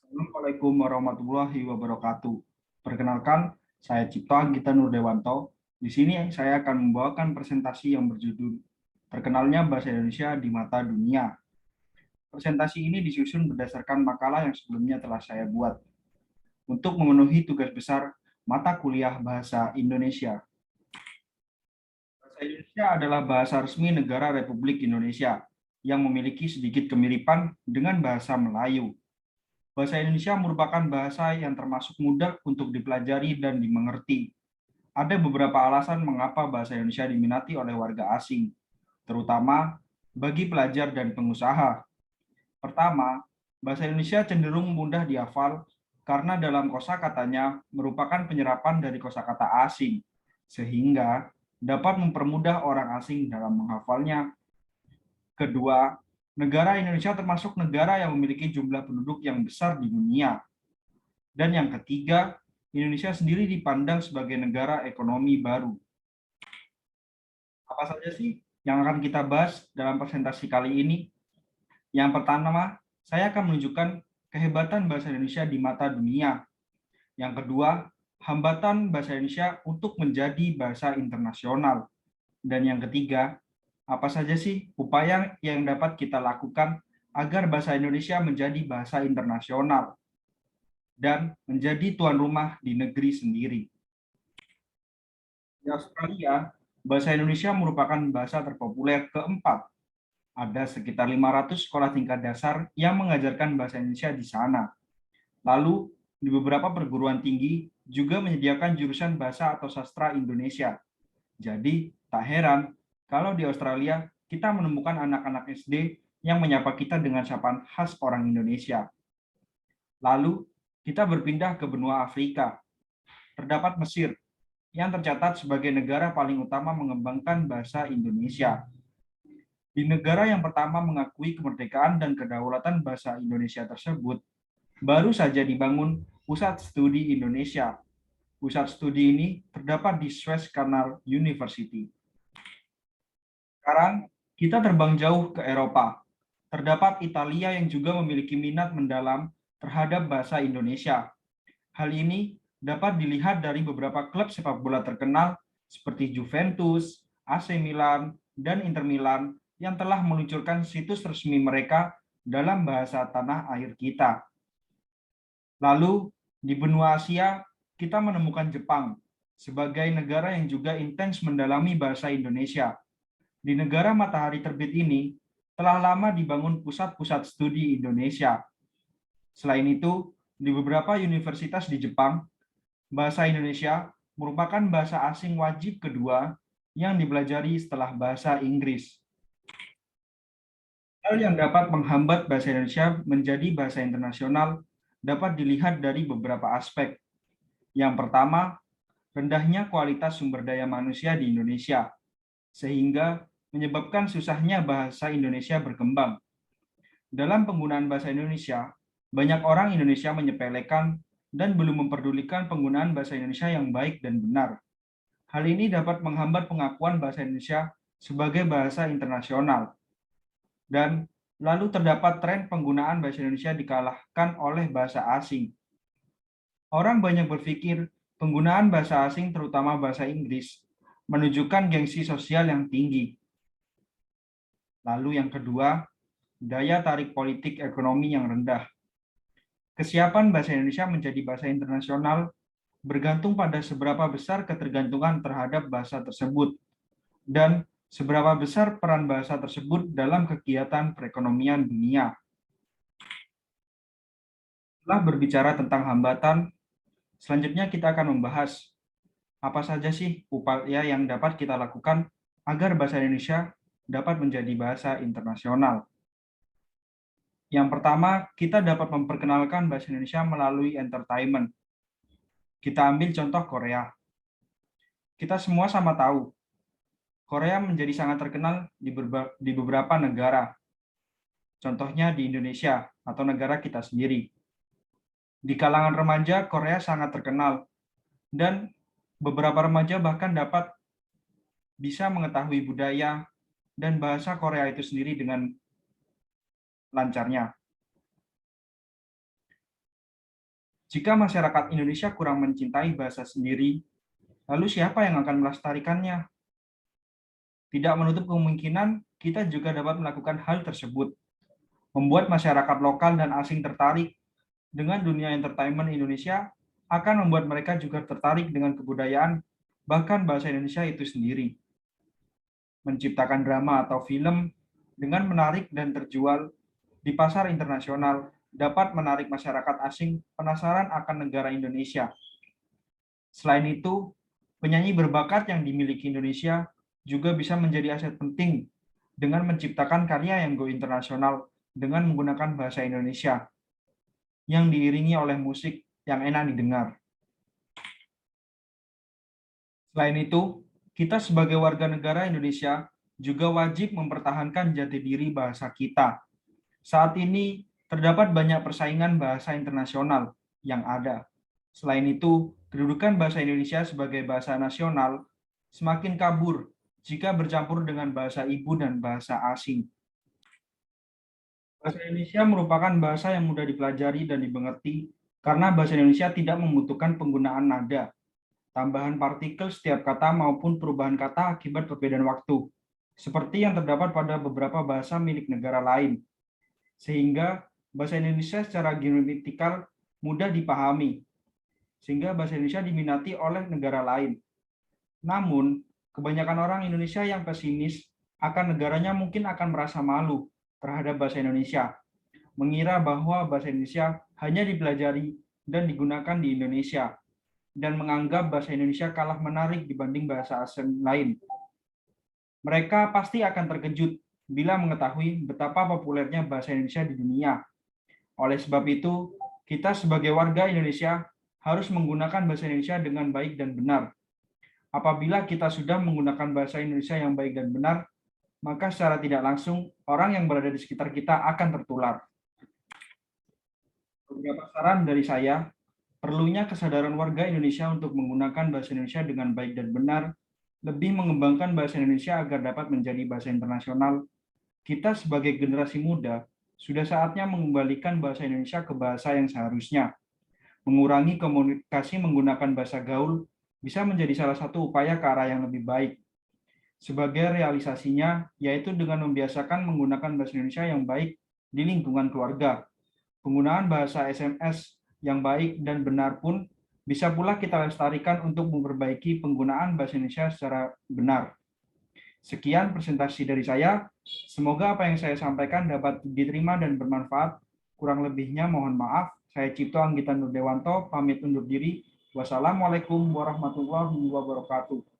Assalamualaikum warahmatullahi wabarakatuh. Perkenalkan, saya Cipto Anggita Nurdewanto. Di sini saya akan membawakan presentasi yang berjudul Terkenalnya Bahasa Indonesia di Mata Dunia. Presentasi ini disusun berdasarkan makalah yang sebelumnya telah saya buat untuk memenuhi tugas besar mata kuliah Bahasa Indonesia. Bahasa Indonesia adalah bahasa resmi negara Republik Indonesia yang memiliki sedikit kemiripan dengan bahasa Melayu. Bahasa Indonesia merupakan bahasa yang termasuk mudah untuk dipelajari dan dimengerti. Ada beberapa alasan mengapa bahasa Indonesia diminati oleh warga asing, terutama bagi pelajar dan pengusaha. Pertama, bahasa Indonesia cenderung mudah dihafal karena dalam kosakatanya merupakan penyerapan dari kosakata asing, sehingga dapat mempermudah orang asing dalam menghafalnya. Kedua, negara Indonesia termasuk negara yang memiliki jumlah penduduk yang besar di dunia. Dan yang ketiga, Indonesia sendiri dipandang sebagai negara ekonomi baru. Apa saja sih yang akan kita bahas dalam presentasi kali ini? Yang pertama, saya akan menunjukkan kehebatan bahasa Indonesia di mata dunia. Yang kedua, hambatan bahasa Indonesia untuk menjadi bahasa internasional. Dan yang ketiga, apa saja sih upaya yang dapat kita lakukan agar bahasa Indonesia menjadi bahasa internasional dan menjadi tuan rumah di negeri sendiri. Di Australia, bahasa Indonesia merupakan bahasa terpopuler keempat. Ada sekitar 500 sekolah tingkat dasar yang mengajarkan bahasa Indonesia di sana. Lalu, di beberapa perguruan tinggi juga menyediakan jurusan bahasa atau sastra Indonesia. Jadi, tak heran kalau di Australia kita menemukan anak-anak SD yang menyapa kita dengan sapaan khas orang Indonesia. Lalu, kita berpindah ke benua Afrika. Terdapat Mesir, yang tercatat sebagai negara paling utama mengembangkan bahasa Indonesia. Di negara yang pertama mengakui kemerdekaan dan kedaulatan bahasa Indonesia tersebut, baru saja dibangun Pusat Studi Indonesia. Pusat studi ini terdapat di Suez Canal University. Sekarang kita terbang jauh ke Eropa. Terdapat Italia yang juga memiliki minat mendalam terhadap bahasa Indonesia. Hal ini dapat dilihat dari beberapa klub sepak bola terkenal seperti Juventus, AC Milan, dan Inter Milan yang telah meluncurkan situs resmi mereka dalam bahasa tanah air kita. Lalu, di benua Asia, kita menemukan Jepang sebagai negara yang juga intens mendalami bahasa Indonesia. Di negara matahari terbit ini, telah lama dibangun pusat-pusat studi Indonesia. Selain itu, di beberapa universitas di Jepang, bahasa Indonesia merupakan bahasa asing wajib kedua yang dipelajari setelah bahasa Inggris. Hal yang dapat menghambat bahasa Indonesia menjadi bahasa internasional dapat dilihat dari beberapa aspek. Yang pertama, rendahnya kualitas sumber daya manusia di Indonesia, sehingga menyebabkan susahnya bahasa Indonesia berkembang. Dalam penggunaan bahasa Indonesia, banyak orang Indonesia menyepelekan dan belum memperdulikan penggunaan bahasa Indonesia yang baik dan benar. Hal ini dapat menghambat pengakuan bahasa Indonesia sebagai bahasa internasional. Dan lalu terdapat tren penggunaan bahasa Indonesia dikalahkan oleh bahasa asing. Orang banyak berpikir penggunaan bahasa asing, terutama bahasa Inggris, menunjukkan gengsi sosial yang tinggi. Lalu yang kedua, daya tarik politik ekonomi yang rendah. Kesiapan bahasa Indonesia menjadi bahasa internasional bergantung pada seberapa besar ketergantungan terhadap bahasa tersebut dan seberapa besar peran bahasa tersebut dalam kegiatan perekonomian dunia. Setelah berbicara tentang hambatan, selanjutnya kita akan membahas apa saja sih upaya yang dapat kita lakukan agar bahasa Indonesia dapat menjadi bahasa internasional. Yang pertama, kita dapat memperkenalkan bahasa Indonesia melalui entertainment. Kita ambil contoh Korea. Kita semua sama tahu, Korea menjadi sangat terkenal di beberapa negara. Contohnya di Indonesia atau negara kita sendiri. Di kalangan remaja, Korea sangat terkenal. Dan beberapa remaja bahkan dapat bisa mengetahui budaya dan bahasa Korea itu sendiri dengan lancarnya. Jika masyarakat Indonesia kurang mencintai bahasa sendiri, lalu siapa yang akan melestarikannya? Tidak menutup kemungkinan kita juga dapat melakukan hal tersebut, membuat masyarakat lokal dan asing tertarik dengan dunia entertainment Indonesia akan membuat mereka juga tertarik dengan kebudayaan, bahkan bahasa Indonesia itu sendiri. Menciptakan drama atau film dengan menarik dan terjual di pasar internasional dapat menarik masyarakat asing penasaran akan negara Indonesia. Selain itu, penyanyi berbakat yang dimiliki Indonesia juga bisa menjadi aset penting dengan menciptakan karya yang go internasional dengan menggunakan bahasa Indonesia yang diiringi oleh musik yang enak didengar. Selain itu, kita sebagai warga negara Indonesia juga wajib mempertahankan jati diri bahasa kita. Saat ini terdapat banyak persaingan bahasa internasional yang ada. Selain itu, kedudukan bahasa Indonesia sebagai bahasa nasional semakin kabur jika bercampur dengan bahasa ibu dan bahasa asing. Bahasa Indonesia merupakan bahasa yang mudah dipelajari dan dimengerti karena bahasa Indonesia tidak membutuhkan penggunaan nada, tambahan partikel setiap kata maupun perubahan kata akibat perbedaan waktu, seperti yang terdapat pada beberapa bahasa milik negara lain. Sehingga bahasa Indonesia secara gramatikal mudah dipahami, sehingga bahasa Indonesia diminati oleh negara lain. Namun, kebanyakan orang Indonesia yang pesimis akan negaranya mungkin akan merasa malu terhadap bahasa Indonesia, mengira bahwa bahasa Indonesia hanya dipelajari dan digunakan di Indonesia, dan menganggap bahasa Indonesia kalah menarik dibanding bahasa asing lain. Mereka pasti akan terkejut bila mengetahui betapa populernya bahasa Indonesia di dunia. Oleh sebab itu, kita sebagai warga Indonesia harus menggunakan bahasa Indonesia dengan baik dan benar. Apabila kita sudah menggunakan bahasa Indonesia yang baik dan benar, maka secara tidak langsung orang yang berada di sekitar kita akan tertular. Beberapa saran dari saya, perlunya kesadaran warga Indonesia untuk menggunakan bahasa Indonesia dengan baik dan benar, lebih mengembangkan bahasa Indonesia agar dapat menjadi bahasa internasional. Kita sebagai generasi muda, sudah saatnya mengembalikan bahasa Indonesia ke bahasa yang seharusnya. Mengurangi komunikasi menggunakan bahasa gaul bisa menjadi salah satu upaya ke arah yang lebih baik. Sebagai realisasinya, yaitu dengan membiasakan menggunakan bahasa Indonesia yang baik di lingkungan keluarga. Penggunaan bahasa SMS yang baik dan benar pun bisa pula kita lestarikan untuk memperbaiki penggunaan bahasa Indonesia secara benar. Sekian presentasi dari saya. Semoga apa yang saya sampaikan dapat diterima dan bermanfaat. Kurang lebihnya mohon maaf. Saya Cipto Anggita Nurdewanto, pamit undur diri. Wassalamualaikum warahmatullahi wabarakatuh.